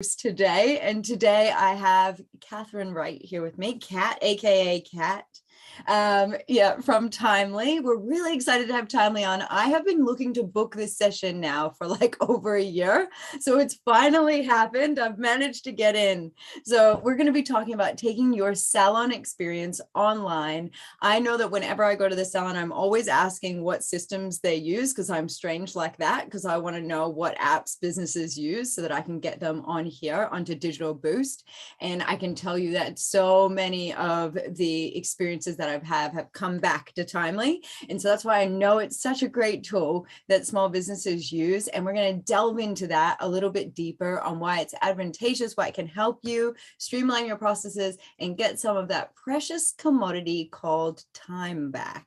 Today. And today I have Catherine Wright here with me, Kat, aka Kat. From Timely. We're really excited to have Timely on. I have been looking to book this session now for like over a year. So it's finally happened. I've managed to get in. So we're going to be talking about taking your salon experience online. I know that whenever I go to the salon, I'm always asking what systems they use because I'm strange like that, because I want to know what apps businesses use so that I can get them on here onto Digital Boost. And I can tell you that so many of the experiences that I've have come back to Timely. And so that's why I know it's such a great tool that small businesses use. And we're going to delve into that a little bit deeper on why it's advantageous, why it can help you streamline your processes and get some of that precious commodity called time back.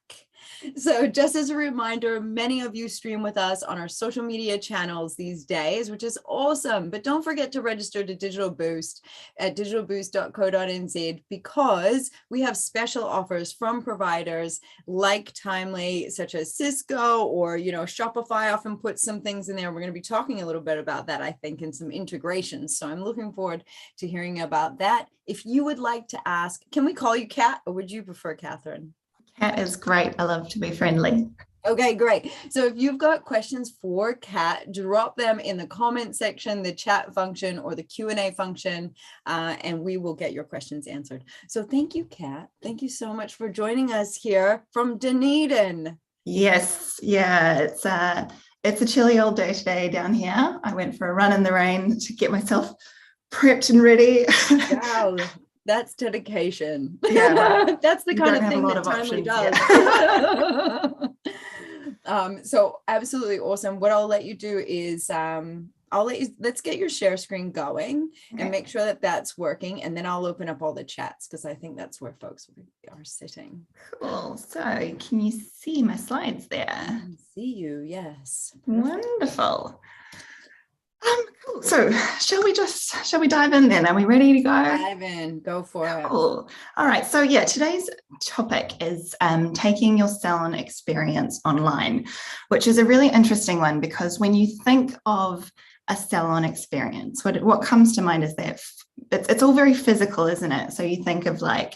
So just as a reminder, many of you stream with us on our social media channels these days, which is awesome. But don't forget to register to Digital Boost at digitalboost.co.nz because we have special offers from providers like Timely, such as Cisco or, Shopify often puts some things in there. We're going to be talking a little bit about that, I think, and some integrations. So I'm looking forward to hearing about that. If you would like to ask, can we call you Kat or would you prefer Catherine? Kat is great. I love to be friendly. Okay, great. So if you've got questions for Kat, drop them in the comment section, the chat function, or the Q&A function, and we will get your questions answered. So thank you, Kat. Thank you so much for joining us here from Dunedin. Yes, yeah, it's a chilly old day today down here. I went for a run in the rain to get myself prepped and ready. Wow. That's dedication. Yeah, That's the kind of thing that Timely does. Yeah. So absolutely awesome. What I'll let you do is let's get your share screen going and make sure that that's working. And then I'll open up all the chats because I think that's where folks are sitting. Cool. So can you see my slides there? I can see you. Yes. Wonderful. Cool. So shall we dive in then? Are we ready to go? Dive in, go for it. Cool. All right. So yeah, today's topic is taking your salon experience online, which is a really interesting one because when you think of a salon experience, what comes to mind is that it's all very physical, isn't it? So you think of like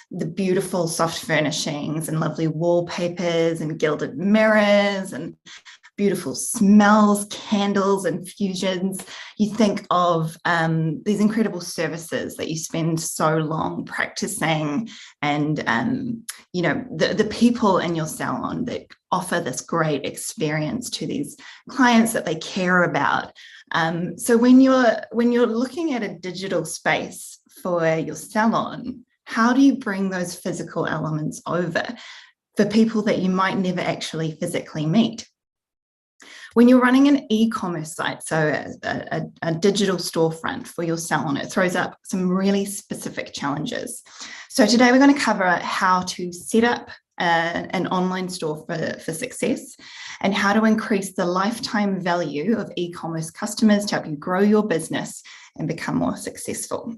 the beautiful soft furnishings and lovely wallpapers and gilded mirrors and beautiful smells, candles, infusions. You think of these incredible services that you spend so long practicing and, the people in your salon that offer this great experience to these clients that they care about. So when you're looking at a digital space for your salon, how do you bring those physical elements over for people that you might never actually physically meet? When you're running an e-commerce site, so a digital storefront for your salon, it throws up some really specific challenges. So today we're going to cover how to set up an online store for success and how to increase the lifetime value of e-commerce customers to help you grow your business and become more successful.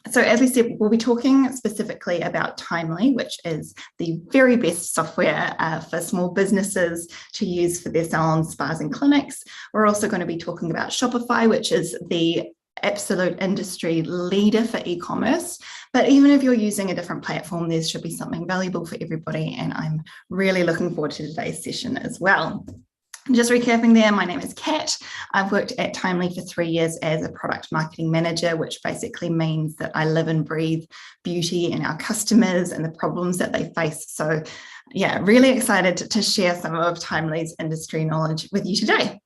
So as we said, we'll be talking specifically about Timely, which is the very best software for small businesses to use for their salons, spas, and clinics. We're also going to be talking about Shopify, which is the absolute industry leader for e-commerce. But even if you're using a different platform, there should be something valuable for everybody. And I'm really looking forward to today's session as well. Just recapping there, my name is Kat. I've worked at Timely for 3 years as a product marketing manager, which basically means that I live and breathe beauty in our customers and the problems that they face. So yeah, really excited to share some of Timely's industry knowledge with you today.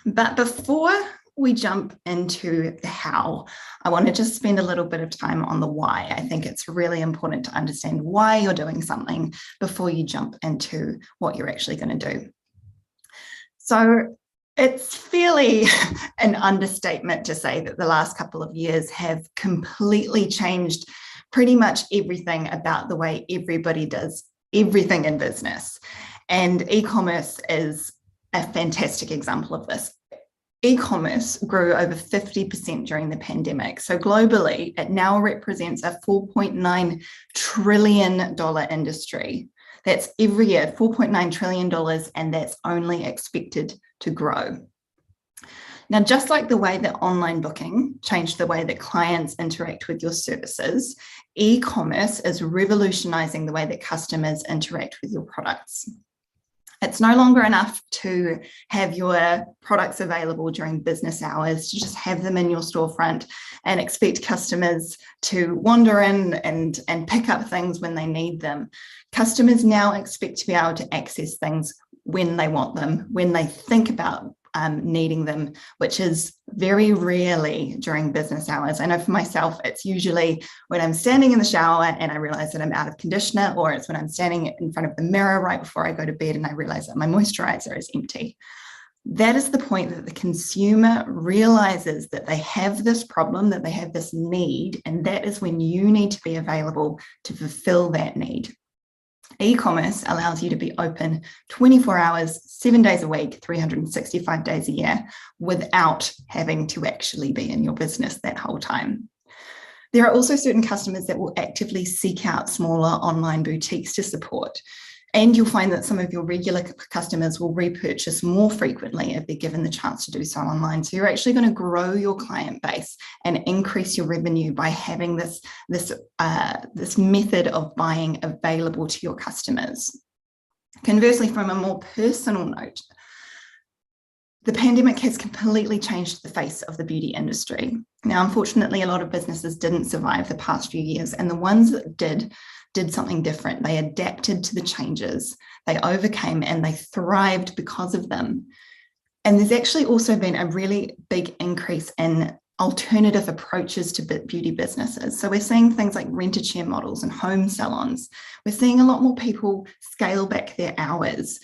But before we jump into the how, I want to just spend a little bit of time on the why. I think it's really important to understand why you're doing something before you jump into what you're actually going to do. So it's fairly an understatement to say that the last couple of years have completely changed pretty much everything about the way everybody does everything in business. And e-commerce is a fantastic example of this. E-commerce grew over 50% during the pandemic. So globally, it now represents a $4.9 trillion industry. That's every year, $4.9 trillion, and that's only expected to grow. Now, just like the way that online booking changed the way that clients interact with your services, e-commerce is revolutionizing the way that customers interact with your products. It's no longer enough to have your products available during business hours, to just have them in your storefront and expect customers to wander in and pick up things when they need them. Customers now expect to be able to access things when they want them, when they think about needing them, which is very rarely during business hours. I know for myself, it's usually when I'm standing in the shower and I realize that I'm out of conditioner, or it's when I'm standing in front of the mirror right before I go to bed and I realize that my moisturizer is empty. That is the point that the consumer realizes that they have this problem, that they have this need, and that is when you need to be available to fulfill that need. E-commerce allows you to be open 24 hours, 7 days a week, 365 days a year, without having to actually be in your business that whole time. There are also certain customers that will actively seek out smaller online boutiques to support. And you'll find that some of your regular customers will repurchase more frequently if they're given the chance to do so online. So you're actually going to grow your client base and increase your revenue by having this method of buying available to your customers. Conversely, from a more personal note, the pandemic has completely changed the face of the beauty industry. Now, unfortunately, a lot of businesses didn't survive the past few years, and the ones that did something different. They adapted to the changes, they overcame, and they thrived because of them. And there's actually also been a really big increase in alternative approaches to beauty businesses. So we're seeing things like rent-a-chair models and home salons. We're seeing a lot more people scale back their hours.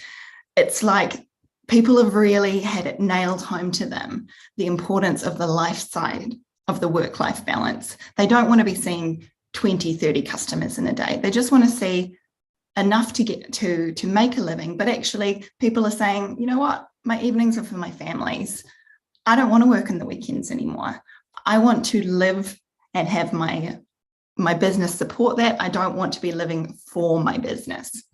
It's like people have really had it nailed home to them, the importance of the life side of the work-life balance. They don't want to be seeing 20, 30 customers in a day. They just want to see enough to get to make a living. But actually, people are saying, you know what, my evenings are for my families. I don't want to work on the weekends anymore. I want to live and have my business support that. I don't want to be living for my business.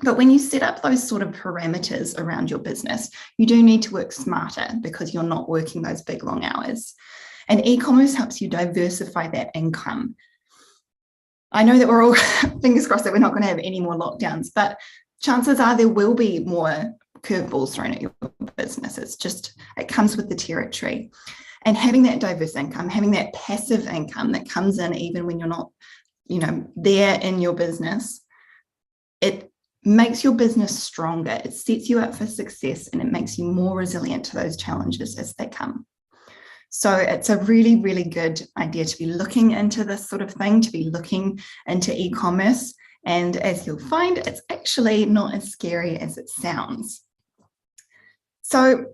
But when you set up those sort of parameters around your business, you do need to work smarter because you're not working those big, long hours. And e-commerce helps you diversify that income. I know that we're all fingers crossed that we're not going to have any more lockdowns, but chances are there will be more curveballs thrown at your business. It comes with the territory. And having that diverse income, having that passive income that comes in even when you're not, there in your business, it makes your business stronger. It sets you up for success, and it makes you more resilient to those challenges as they come. So it's a really, really good idea to be looking into this sort of thing, to be looking into e-commerce. And as you'll find, it's actually not as scary as it sounds. So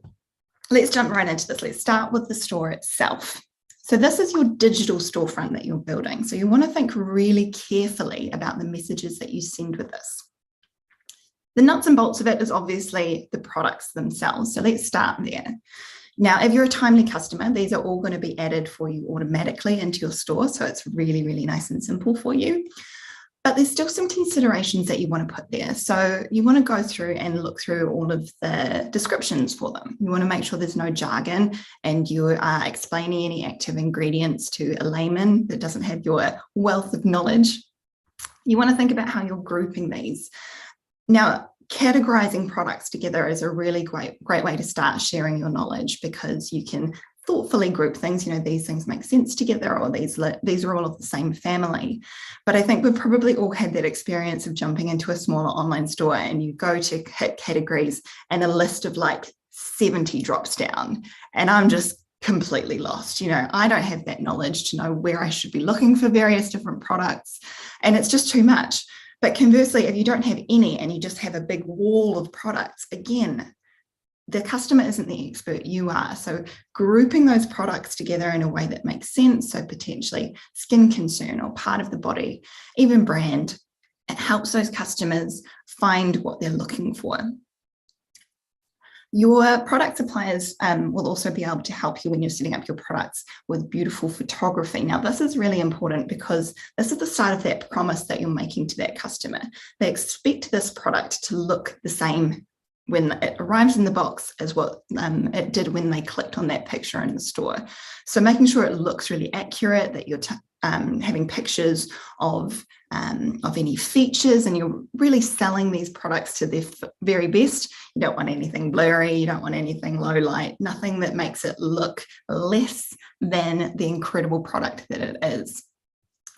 let's jump right into this. Let's start with the store itself. So this is your digital storefront that you're building. So you want to think really carefully about the messages that you send with this. The nuts and bolts of it is obviously the products themselves. So let's start there. Now, if you're a timely customer, these are all going to be added for you automatically into your store. So it's really, really nice and simple for you. But there's still some considerations that you want to put there. So you want to go through and look through all of the descriptions for them. You want to make sure there's no jargon and you are explaining any active ingredients to a layman that doesn't have your wealth of knowledge. You want to think about how you're grouping these. Now, categorizing products together is a really great way to start sharing your knowledge, because you can thoughtfully group things. These things make sense together, or these are all of the same family. But I think we've probably all had that experience of jumping into a smaller online store and you go to hit categories and a list of like 70 drops down, and I'm just completely lost. I don't have that knowledge to know where I should be looking for various different products, and it's just too much. But conversely, if you don't have any and you just have a big wall of products, again, the customer isn't the expert, you are. So grouping those products together in a way that makes sense, so potentially skin concern or part of the body, even brand, it helps those customers find what they're looking for. Your product suppliers will also be able to help you when you're setting up your products with beautiful photography. Now, this is really important because this is the start of that promise that you're making to that customer. They expect this product to look the same when it arrives in the box as what it did when they clicked on that picture in the store. So making sure it looks really accurate, that you're having pictures of any features, and you're really selling these products to their very best. You don't want anything blurry, you don't want anything low light, nothing that makes it look less than the incredible product that it is.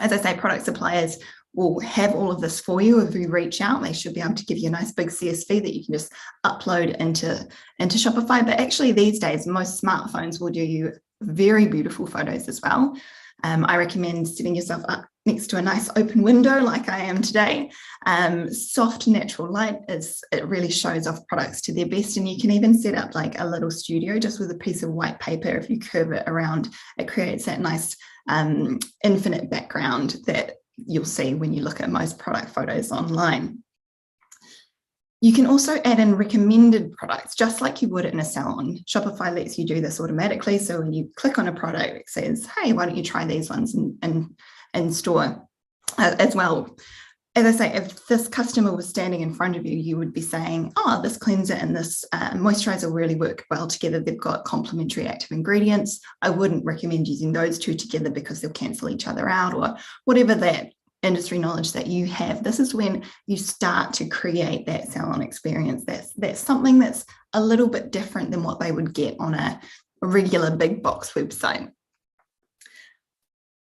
As I say, product suppliers will have all of this for you. If you reach out, they should be able to give you a nice big CSV that you can just upload into Shopify. But actually these days, most smartphones will do you very beautiful photos as well. I recommend setting yourself up next to a nice open window like I am today. Soft natural light, it really shows off products to their best. And you can even set up like a little studio just with a piece of white paper. If you curve it around, it creates that nice infinite background that you'll see when you look at most product photos online. You can also add in recommended products, just like you would in a salon. Shopify lets you do this automatically. So when you click on a product, it says, hey, why don't you try these ones in store as well. As I say, if this customer was standing in front of you, you would be saying, oh, this cleanser and this moisturizer really work well together. They've got complementary active ingredients. I wouldn't recommend using those two together because they'll cancel each other out, or whatever that industry knowledge that you have. This is when you start to create that salon experience. That's something that's a little bit different than what they would get on a regular big box website.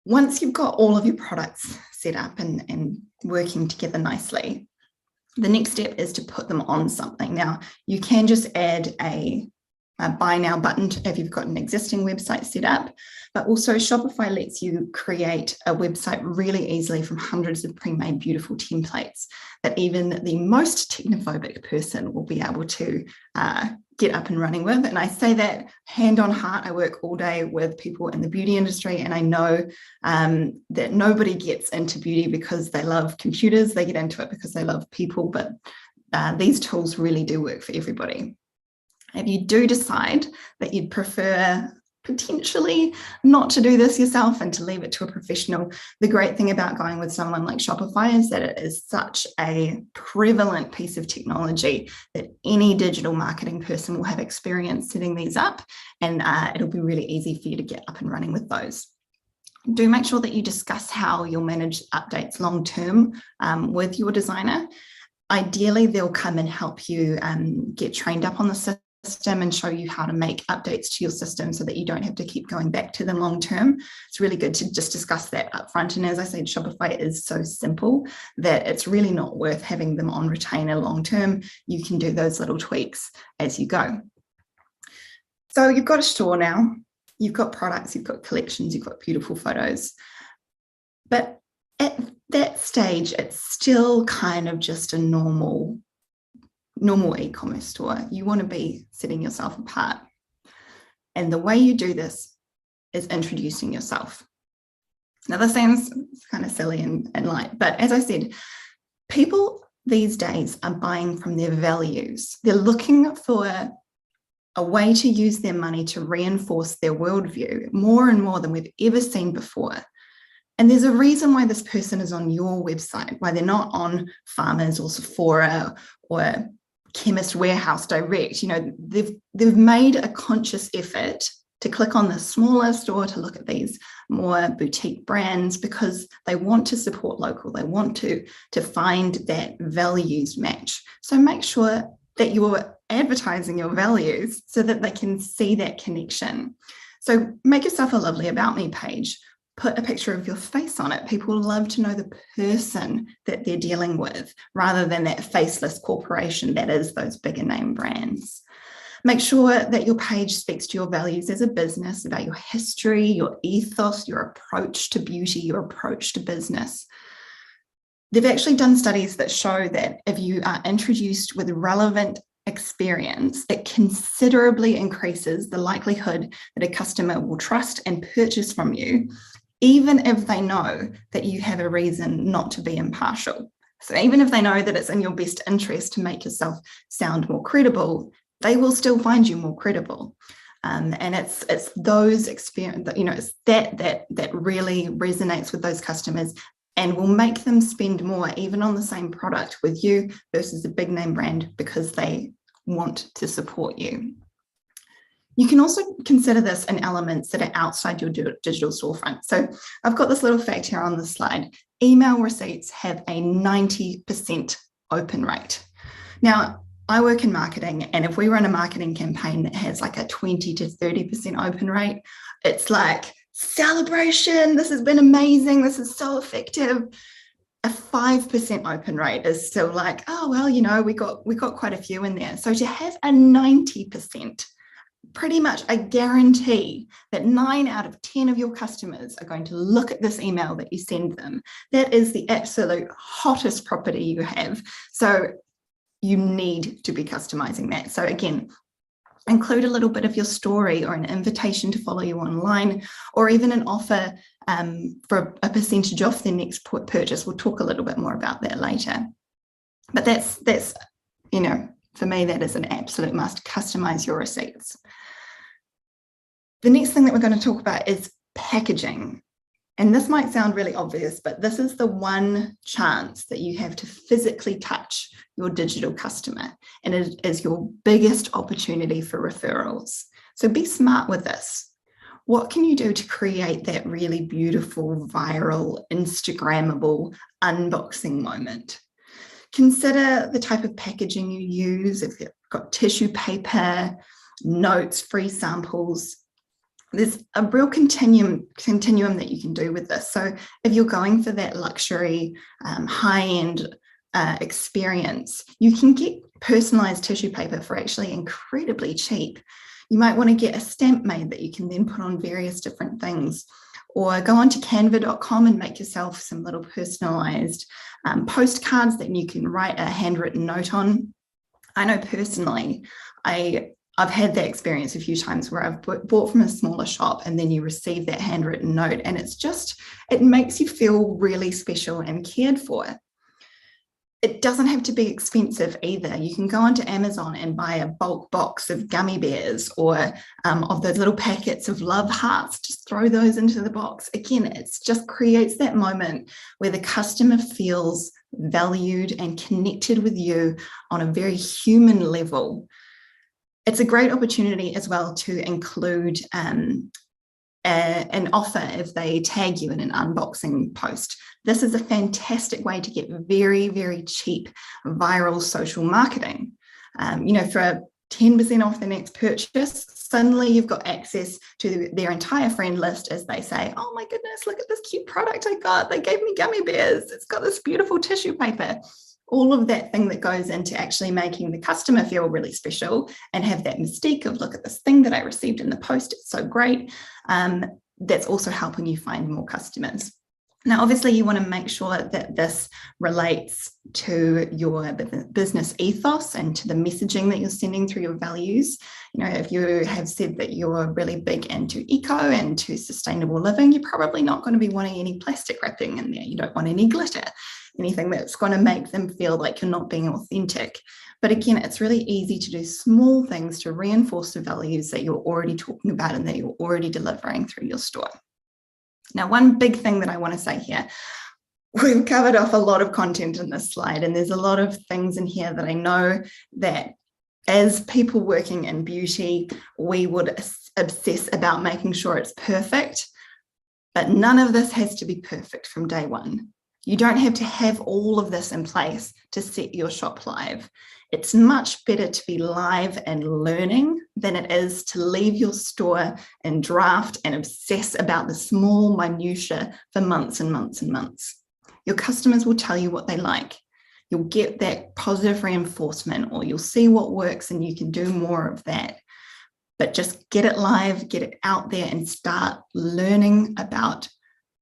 Once you've got all of your products set up and working together nicely, the next step is to put them on something. Now, you can just add a buy now button if you've got an existing website set up, but also Shopify lets you create a website really easily from hundreds of pre-made beautiful templates that even the most technophobic person will be able to get up and running with. And I say that hand on heart. I work all day with people in the beauty industry, and I know that nobody gets into beauty because they love computers. They get into it because they love people, but these tools really do work for everybody. If you do decide that you'd prefer potentially not to do this yourself and to leave it to a professional, the great thing about going with someone like Shopify is that it is such a prevalent piece of technology that any digital marketing person will have experience setting these up, and it'll be really easy for you to get up and running with those. Do make sure that you discuss how you'll manage updates long-term with your designer. Ideally, they'll come and help you get trained up on the system and show you how to make updates to your system so that you don't have to keep going back to them long term. It's really good to just discuss that up front. And as I said, Shopify is so simple that it's really not worth having them on retainer long term. You can do those little tweaks as you go. So you've got a store now, you've got products, you've got collections, you've got beautiful photos. But at that stage, it's still kind of just a normal e-commerce store. You want to be setting yourself apart. And the way you do this is introducing yourself. Now, this sounds kind of silly and light, but as I said, people these days are buying from their values. They're looking for a way to use their money to reinforce their worldview more and more than we've ever seen before. And there's a reason why this person is on your website, why they're not on Farmers or Sephora or Chemist Warehouse direct. You know, they've made a conscious effort to click on the smaller store, to look at these more boutique brands, because they want to support local. They want to find that values match. So make sure that you're advertising your values so that they can see that connection. So make yourself a lovely About Me page. Put a picture of your face on it. People love to know the person that they're dealing with rather than that faceless corporation that is those bigger name brands. Make sure that your page speaks to your values as a business, about your history, your ethos, your approach to beauty, your approach to business. They've actually done studies that show that if you are introduced with relevant experience, it considerably increases the likelihood that a customer will trust and purchase from you, even if they know that you have a reason not to be impartial. So even if they know that it's in your best interest to make yourself sound more credible, they will still find you more credible. And it's those experience, you know, it's that really resonates with those customers and will make them spend more even on the same product with you versus a big name brand, because they want to support you. You can also consider this in elements that are outside your digital storefront. So I've got this little fact here on the slide. Email receipts have a 90% open rate. Now, I work in marketing, and if we run a marketing campaign that has like a 20 to 30% open rate, it's like, celebration, this has been amazing, this is so effective. A 5% open rate is still like, oh, well, you know, we got quite a few in there. So to have a 90%, pretty much I guarantee that 9 out of 10 of your customers are going to look at this email that you send them. That is the absolute hottest property you have. So you need to be customizing that. So again, include a little bit of your story or an invitation to follow you online, or even an offer for a percentage off their next purchase. We'll talk a little bit more about that later. But that's you know, for me, that is an absolute must. Customize your receipts. The next thing that we're going to talk about is packaging. And this might sound really obvious, but this is the one chance that you have to physically touch your digital customer. And it is your biggest opportunity for referrals. So be smart with this. What can you do to create that really beautiful, viral, Instagrammable unboxing moment? Consider the type of packaging you use. If you've got tissue paper, notes, free samples, there's a real continuum that you can do with this. So if you're going for that luxury, high-end experience, you can get personalized tissue paper for actually incredibly cheap. You might want to get a stamp made that you can then put on various different things, or go onto canva.com and make yourself some little personalized postcards that you can write a handwritten note on. I know personally, I've had that experience a few times where I've bought from a smaller shop and then you receive that handwritten note, and it makes you feel really special and cared for. It doesn't have to be expensive either. You can go onto Amazon and buy a bulk box of gummy bears, or of those little packets of love hearts. Just throw those into the box. Again, it just creates that moment where the customer feels valued and connected with you on a very human level. It's a great opportunity as well to include an offer if they tag you in an unboxing post. This is a fantastic way to get very, very cheap viral social marketing. For 10% off the next purchase, suddenly you've got access to their entire friend list as they say, oh my goodness, look at this cute product I got. They gave me gummy bears. It's got this beautiful tissue paper. All of that thing that goes into actually making the customer feel really special and have that mystique of, look at this thing that I received in the post, it's so great. That's also helping you find more customers. Now, obviously, you want to make sure that this relates to your business ethos and to the messaging that you're sending through your values. You know, if you have said that you're really big into eco and to sustainable living, you're probably not going to be wanting any plastic wrapping in there. You don't want any glitter, anything that's going to make them feel like you're not being authentic. But again, it's really easy to do small things to reinforce the values that you're already talking about and that you're already delivering through your store. Now, one big thing that I want to say here, we've covered off a lot of content in this slide, and there's a lot of things in here that I know that as people working in beauty, we would obsess about making sure it's perfect, but none of this has to be perfect from day one. You don't have to have all of this in place to set your shop live. It's much better to be live and learning than it is to leave your store in draft and obsess about the small minutiae for months and months and months. Your customers will tell you what they like. You'll get that positive reinforcement, or you'll see what works and you can do more of that. But just get it live, get it out there, and start learning about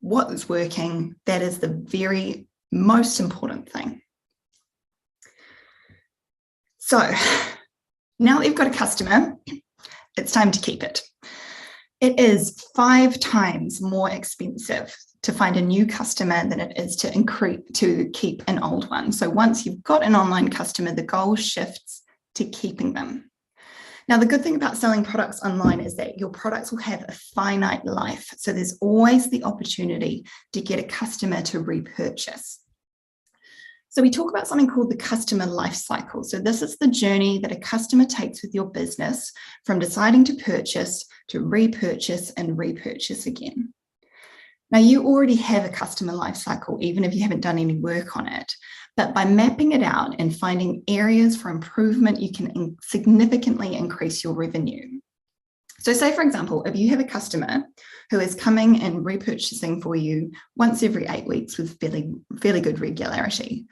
what is working. That is the very most important thing. So now that you've got a customer, it's time to keep it. It is 5 times more expensive to find a new customer than it is to keep an old one. So once you've got an online customer, the goal shifts to keeping them. Now, the good thing about selling products online is that your products will have a finite life. So there's always the opportunity to get a customer to repurchase. So we talk about something called the customer life cycle. So this is the journey that a customer takes with your business from deciding to purchase to repurchase and repurchase again. Now, you already have a customer life cycle, even if you haven't done any work on it. But by mapping it out and finding areas for improvement, you can significantly increase your revenue. So say, for example, if you have a customer who is coming and repurchasing for you once every 8 weeks with fairly good regularity,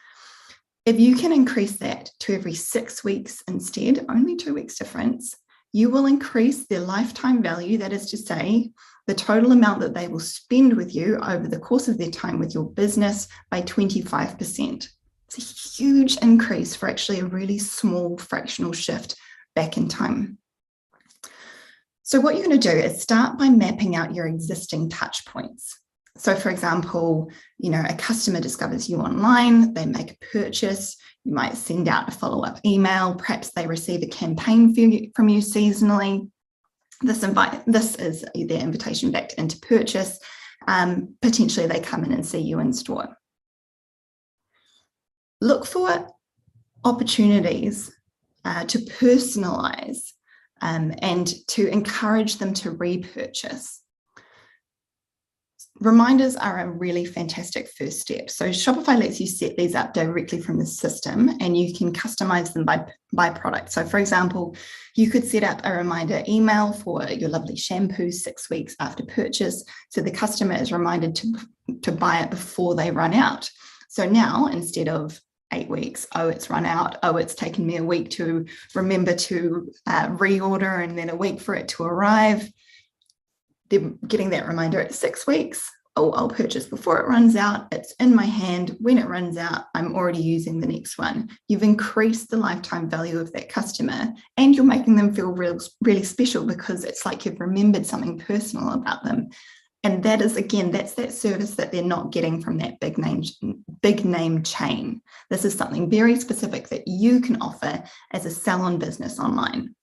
if you can increase that to every 6 weeks instead, only 2 weeks difference, you will increase their lifetime value. That is to say, the total amount that they will spend with you over the course of their time with your business by 25%. It's a huge increase for actually a really small fractional shift back in time. So what you're going to do is start by mapping out your existing touch points. So for example, a customer discovers you online, they make a purchase, you might send out a follow-up email, perhaps they receive a campaign from you seasonally. This is their invitation back into purchase. Potentially they come in and see you in store. Look for opportunities to personalize and to encourage them to repurchase. Reminders are a really fantastic first step. So Shopify lets you set these up directly from the system, and you can customize them by product. So for example, you could set up a reminder email for your lovely shampoo 6 weeks after purchase, so the customer is reminded to buy it before they run out. So now, instead of 8 weeks, it's run out, it's taken me a week to remember to reorder and then a week for it to arrive, they're getting that reminder at 6 weeks. I'll purchase before it runs out. It's in my hand. When it runs out, I'm already using the next one. You've increased the lifetime value of that customer, and you're making them feel really special because it's like you've remembered something personal about them. And that is, again, that's that service that they're not getting from that big name chain. This is something very specific that you can offer as a salon business online.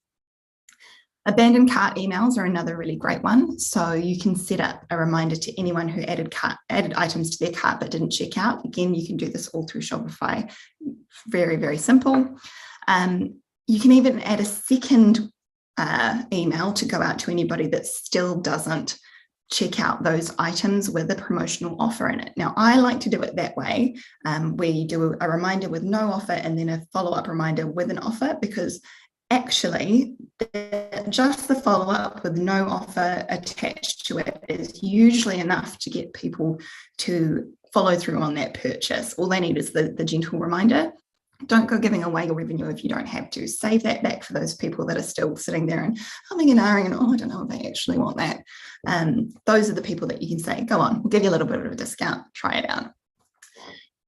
Abandoned cart emails are another really great one. So you can set up a reminder to anyone who added items to their cart but didn't check out. Again, you can do this all through Shopify. Very, very simple. You can even add a second email to go out to anybody that still doesn't check out those items with a promotional offer in it. Now, I like to do it that way, where you do a reminder with no offer and then a follow-up reminder with an offer, because actually, just the follow-up with no offer attached to it is usually enough to get people to follow through on that purchase. All they need is the gentle reminder. Don't go giving away your revenue if you don't have to. Save that back for those people that are still sitting there and humming and ahhing and, I don't know if they actually want that. Those are the people that you can say, go on, we'll give you a little bit of a discount, try it out.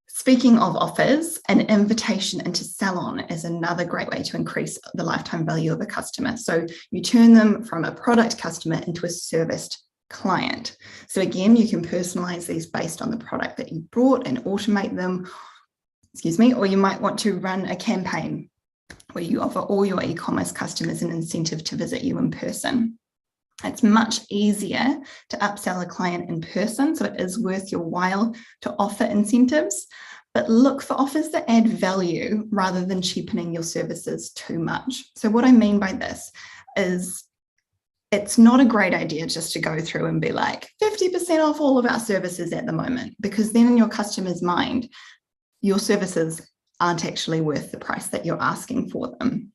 Speaking of offers, an invitation into salon is another great way to increase the lifetime value of a customer. So you turn them from a product customer into a serviced client. So again, you can personalize these based on the product that you brought and automate them, or you might want to run a campaign where you offer all your e-commerce customers an incentive to visit you in person. It's much easier to upsell a client in person, so it is worth your while to offer incentives, but look for offers that add value rather than cheapening your services too much. So what I mean by this is it's not a great idea just to go through and be like 50% off all of our services at the moment, because then in your customer's mind, your services aren't actually worth the price that you're asking for them.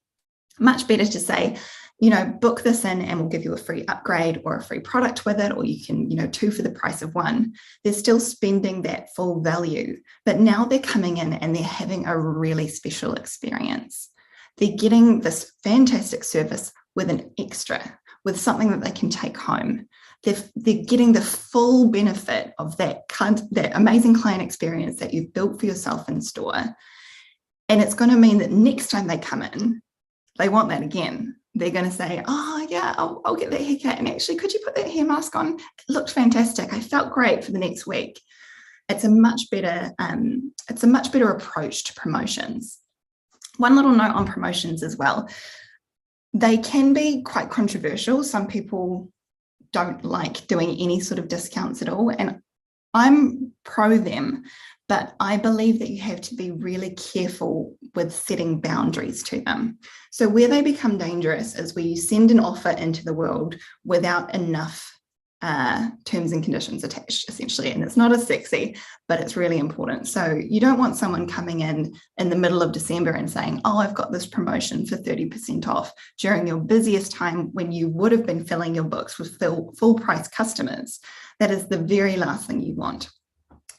Much better to say, book this in and we'll give you a free upgrade or a free product with it, or you can, 2 for the price of 1. They're still spending that full value, but now they're coming in and they're having a really special experience. They're getting this fantastic service with an extra, with something that they can take home. They're getting the full benefit of that amazing client experience that you've built for yourself in store. And it's going to mean that next time they come in, they want that again. They're going to say, oh yeah, I'll get that haircut. And actually, could you put that hair mask on? It looked fantastic. I felt great for the next week. It's a much better approach to promotions. One little note on promotions as well. They can be quite controversial. Some people don't like doing any sort of discounts at all. And I'm pro them, but I believe that you have to be really careful with setting boundaries to them. So where they become dangerous is where you send an offer into the world without enough terms and conditions attached, essentially. And it's not as sexy, but it's really important. So you don't want someone coming in the middle of December and saying, oh, I've got this promotion for 30% off during your busiest time when you would have been filling your books with full price customers. That is the very last thing you want.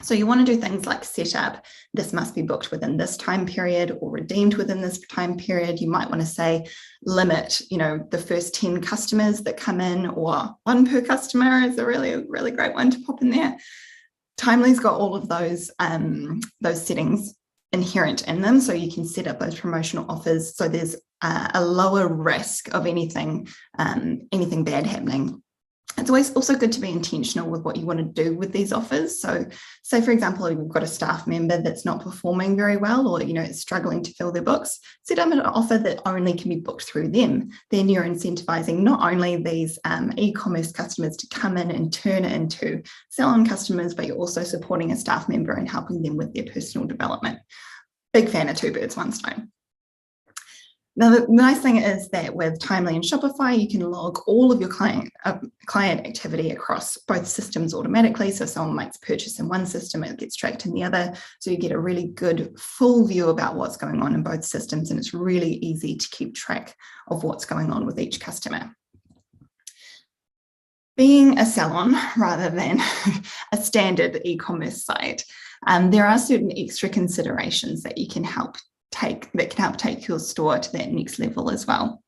So you want to do things like set up, this must be booked within this time period or redeemed within this time period. You might want to say limit, the first 10 customers that come in, or 1 per customer is a really, really great one to pop in there. Timely's got all of those settings inherent in them. So you can set up those promotional offers. So there's a lower risk of anything bad happening. It's always also good to be intentional with what you want to do with these offers. So say, for example, you've got a staff member that's not performing very well, or, is struggling to fill their books, set up an offer that only can be booked through them. Then you're incentivizing not only these e-commerce customers to come in and turn it into salon customers, but you're also supporting a staff member and helping them with their personal development. Big fan of 2 birds, 1 stone. Now, the nice thing is that with Timely and Shopify, you can log all of your client activity across both systems automatically. So someone makes a purchase in one system, it gets tracked in the other. So you get a really good full view about what's going on in both systems. And it's really easy to keep track of what's going on with each customer. Being a salon rather than a standard e-commerce site, there are certain extra considerations that can help take your store to that next level as well.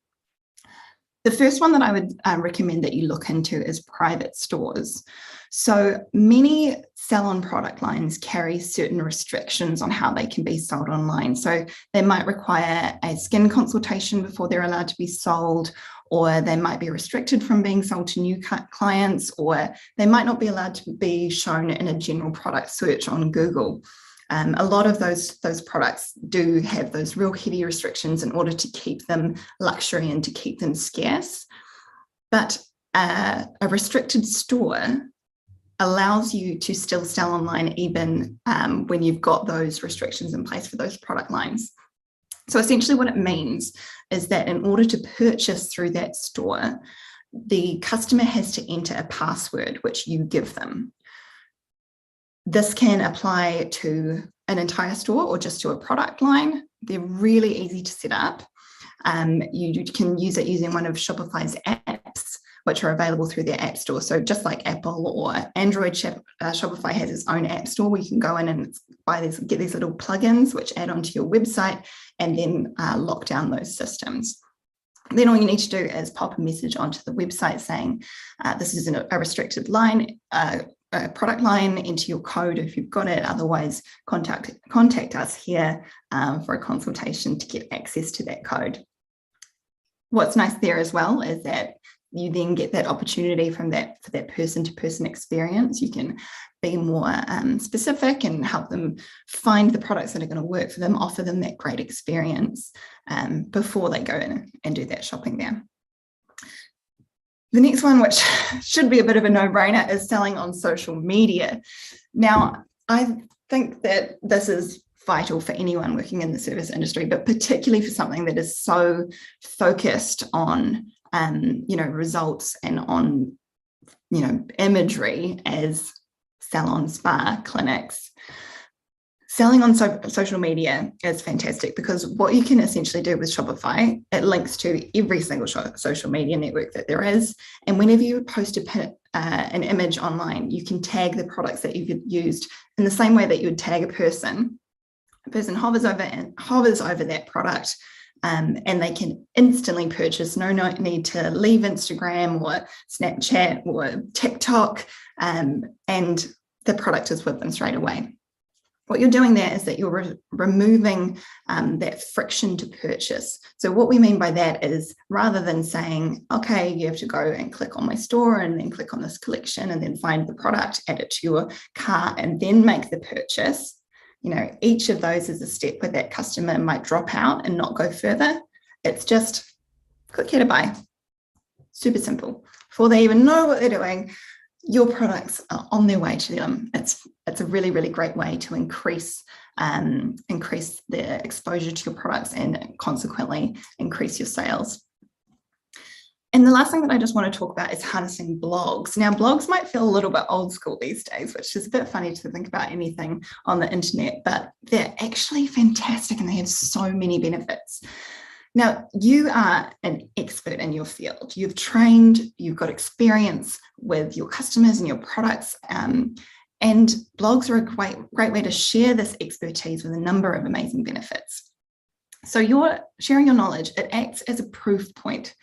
The first one that I would recommend that you look into is private stores. So many salon product lines carry certain restrictions on how they can be sold online. So they might require a skin consultation before they're allowed to be sold, or they might be restricted from being sold to new clients, or they might not be allowed to be shown in a general product search on Google. A lot of those products do have those real heavy restrictions in order to keep them luxury and to keep them scarce. But a restricted store allows you to still sell online even when you've got those restrictions in place for those product lines. So essentially what it means is that in order to purchase through that store, the customer has to enter a password which you give them. This can apply to an entire store or just to a product line. They're really easy to set up. You can use it using one of Shopify's apps, which are available through their app store. So just like Apple or Android, Shopify has its own app store where you can go in and get these little plugins which add onto your website and then lock down those systems. Then all you need to do is pop a message onto the website saying, this is a restricted line, a product line, enter your code if you've got it. Otherwise, contact us here for a consultation to get access to that code. What's nice there as well is that you then get that opportunity for that person-to-person experience. You can be more specific and help them find the products that are going to work for them, offer them that great experience before they go in and do that shopping there. The next one, which should be a bit of a no-brainer, is selling on social media. Now, I think that this is vital for anyone working in the service industry, but particularly for something that is so focused on, results and on, imagery as salon, spa, clinics. Selling on social media is fantastic because what you can essentially do with Shopify, it links to every single social media network that there is. And whenever you post an image online, you can tag the products that you've used in the same way that you would tag a person. A person hovers over that product and they can instantly purchase. No need to leave Instagram or Snapchat or TikTok, and the product is with them straight away. What you're doing there is that you're removing that friction to purchase. So what we mean by that is rather than saying, okay, you have to go and click on my store and then click on this collection and then find the product, add it to your cart and then make the purchase, each of those is a step where that customer might drop out and not go further. It's just click here to buy. Super simple. Before they even know what they're doing, your products are on their way to them. It's a really, really great way to increase the exposure to your products and consequently increase your sales. And the last thing that I just want to talk about is harnessing blogs. Now, blogs might feel a little bit old school these days, which is a bit funny to think about anything on the internet, but they're actually fantastic and they have so many benefits. Now, you are an expert in your field. You've trained, you've got experience with your customers and your products, and blogs are a great way to share this expertise with a number of amazing benefits. So you're sharing your knowledge. It acts as a proof point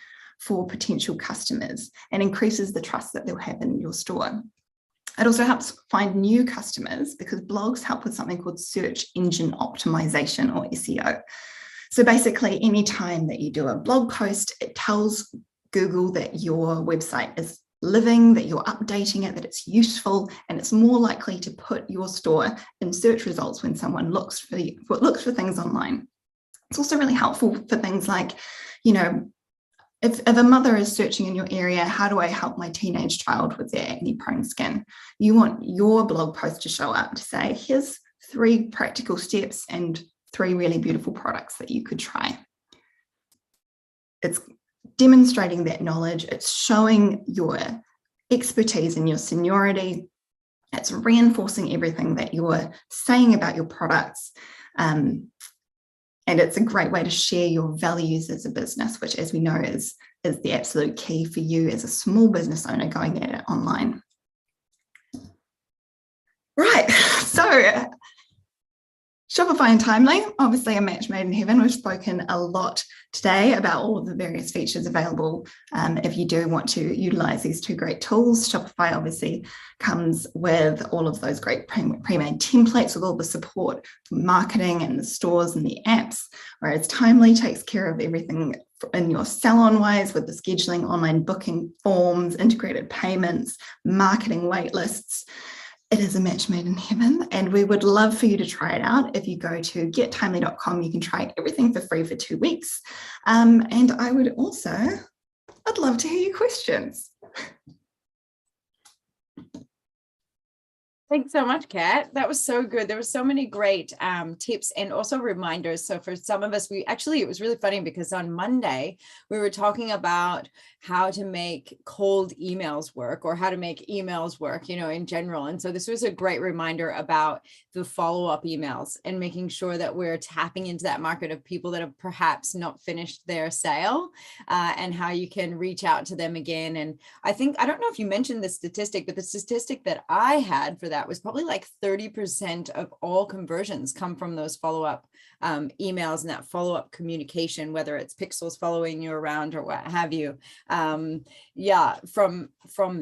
for potential customers and increases the trust that they'll have in your store. It also helps find new customers because blogs help with something called search engine optimization, or SEO. So basically, anytime that you do a blog post, it tells Google that your website is living, that you're updating it, that it's useful, and it's more likely to put your store in search results when someone looks for things online. It's also really helpful for things like, if a mother is searching in your area, how do I help my teenage child with their acne-prone skin? You want your blog post to show up to say, here's 3 practical steps and 3 really beautiful products that you could try. It's demonstrating that knowledge. It's showing your expertise and your seniority. It's reinforcing everything that you're saying about your products. And it's a great way to share your values as a business, which, as we know, is the absolute key for you as a small business owner going at it online. Right, so Shopify and Timely, obviously a match made in heaven. We've spoken a lot today about all of the various features available if you do want to utilize these 2 great tools. Shopify obviously comes with all of those great pre-made templates with all the support for marketing and the stores and the apps, whereas Timely takes care of everything in your salon-wise with the scheduling, online booking forms, integrated payments, marketing wait lists. It is a match made in heaven, and we would love for you to try it out. If you go to gettimely.com, you can try everything for free for 2 weeks. And I'd love to hear your questions. Thanks so much, Kat. That was so good. There were so many great tips and also reminders. So for some of us, it was really funny because on Monday, we were talking about how to make cold emails work or how to make emails work, in general. And so this was a great reminder about the follow-up emails and making sure that we're tapping into that market of people that have perhaps not finished their sale and how you can reach out to them again. And I don't know if you mentioned the statistic, but the statistic that I had for that was probably like 30% of all conversions come from those follow-up emails and that follow-up communication, whether it's pixels following you around or what have you. From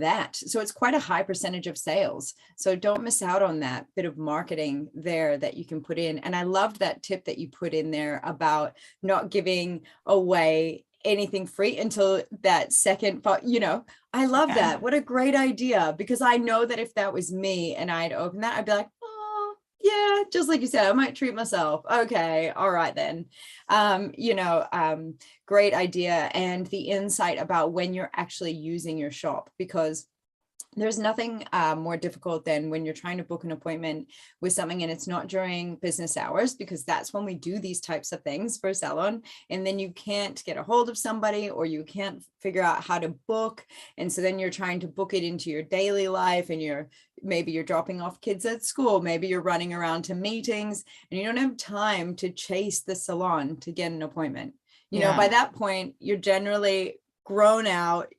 that. So it's quite a high percentage of sales. So don't miss out on that bit of marketing there that you can put in. And I loved that tip that you put in there about not giving away anything free until that second, I love that. What a great idea, because I know that if that was me and I'd open that, I'd be like, oh yeah, just like you said, I might treat myself. Okay. All right then. Great idea. And the insight about when you're actually using your shop, because there's nothing more difficult than when you're trying to book an appointment with something and it's not during business hours, because that's when we do these types of things for a salon. And then you can't get a hold of somebody or you can't figure out how to book. And so then you're trying to book it into your daily life and maybe you're dropping off kids at school. Maybe you're running around to meetings and you don't have time to chase the salon to get an appointment. By that point, you're generally grown out,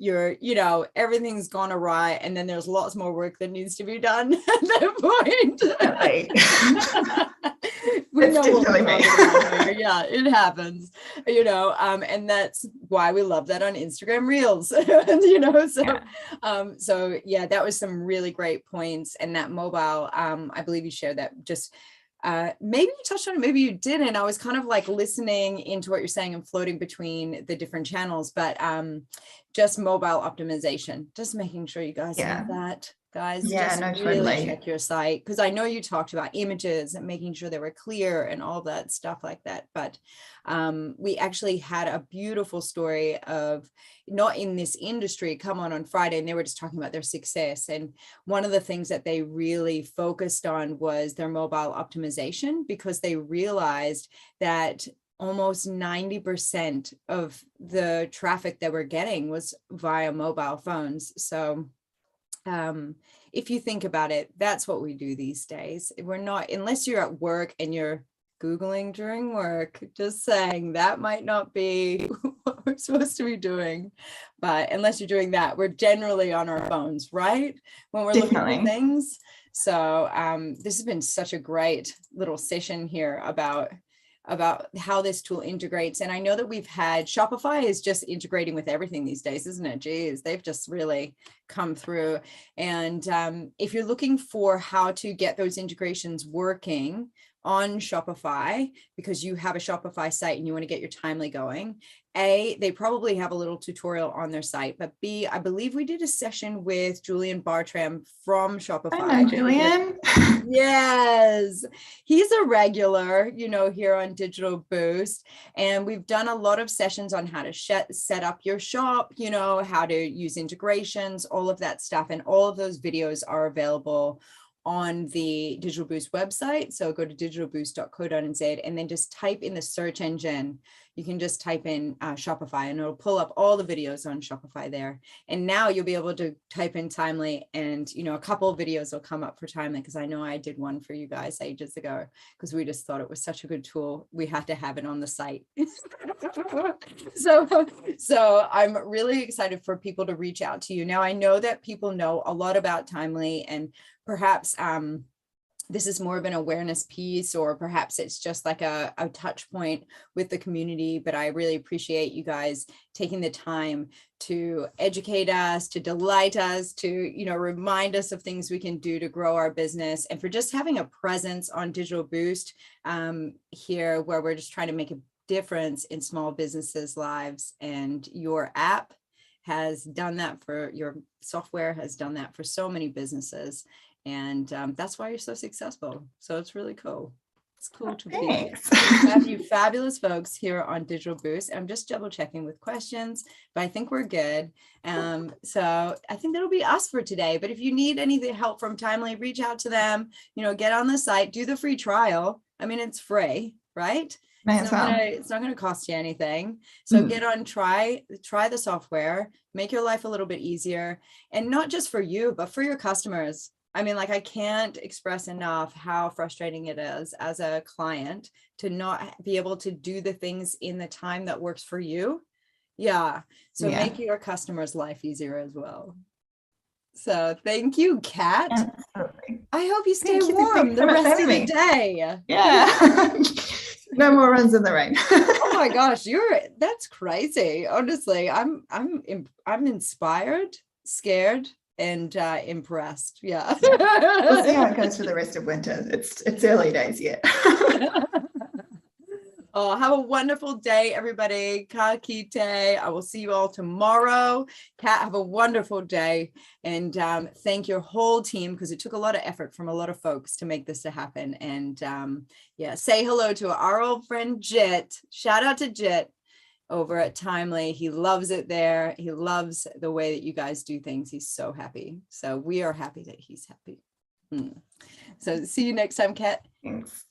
everything's gone awry, and then there's lots more work that needs to be done at that point. We know what we're talking about here. Yeah, it happens, and that's why we love that on Instagram Reels, so that was some really great points. And that mobile, I believe you shared that just maybe you touched on it, maybe you didn't. I was kind of like listening into what you're saying and floating between the different channels, but just mobile optimization, just making sure you guys have that. Guys, Yeah, just no, really totally. check your site, because I know you talked about images and making sure they were clear and all that stuff like that. But we actually had a beautiful story of, not in this industry, come on Friday, and they were just talking about their success. And one of the things that they really focused on was their mobile optimization, because they realized that almost 90% of the traffic that we're getting was via mobile phones. So if you think about it, that's what we do these days. We're not, unless you're at work and you're Googling during work, just saying that might not be what we're supposed to be doing. But unless you're doing that, we're generally on our phones, right? When we're looking for things. So this has been such a great little session here about how this tool integrates. And I know that we've had, Shopify is just integrating with everything these days, isn't it? Geez, they've just really come through. And if you're looking for how to get those integrations working on Shopify, because you have a Shopify site and you want to get your Timely going, A, they probably have a little tutorial on their site, but B, I believe we did a session with Julian Bartram from Shopify. I know Julian. Yes, he's a regular, here on Digital Boost. And we've done a lot of sessions on how to set up your shop, how to use integrations, all of that stuff. And all of those videos are available on the Digital Boost website. So go to digitalboost.co.nz and then just type in the search engine. You can just type in Shopify and it'll pull up all the videos on Shopify there. And now you'll be able to type in Timely, and a couple of videos will come up for Timely, because I know I did one for you guys ages ago, because we just thought it was such a good tool. We had to have it on the site. So I'm really excited for people to reach out to you. Now, I know that people know a lot about Timely, and perhaps this is more of an awareness piece, or perhaps it's just like a touch point with the community. But I really appreciate you guys taking the time to educate us, to delight us, to, remind us of things we can do to grow our business, and for just having a presence on Digital Boost here, where we're just trying to make a difference in small businesses' lives. And your app has done that your software has done that for so many businesses. And that's why you're so successful. So it's really cool. It's cool to have you fabulous folks here on Digital Boost. I'm just double checking with questions, but I think we're good. So I think that'll be us for today. But if you need any help from Timely, reach out to them, get on the site, do the free trial. I mean, it's free, right? It's not going to cost you anything. So get on, try the software, make your life a little bit easier, and not just for you, but for your customers. I mean, I can't express enough how frustrating it is as a client to not be able to do the things in the time that works for you. Yeah. So make your customers' life easier as well. So thank you, Kat. Absolutely. I hope you stay warm the rest of the day. Yeah. No more runs in the rain. Oh my gosh, that's crazy. Honestly, I'm inspired, scared, and impressed. Yeah. We'll see how it goes for the rest of winter. It's early days yet. Oh, have a wonderful day, everybody. Ka kite. I will see you all tomorrow. Kat, have a wonderful day. And thank your whole team, because it took a lot of effort from a lot of folks to make this to happen. And say hello to our old friend Jit. Shout out to Jit over at Timely. He loves it there. He loves the way that you guys do things. He's so happy. So we are happy that he's happy. So see you next time, Kat. Thanks.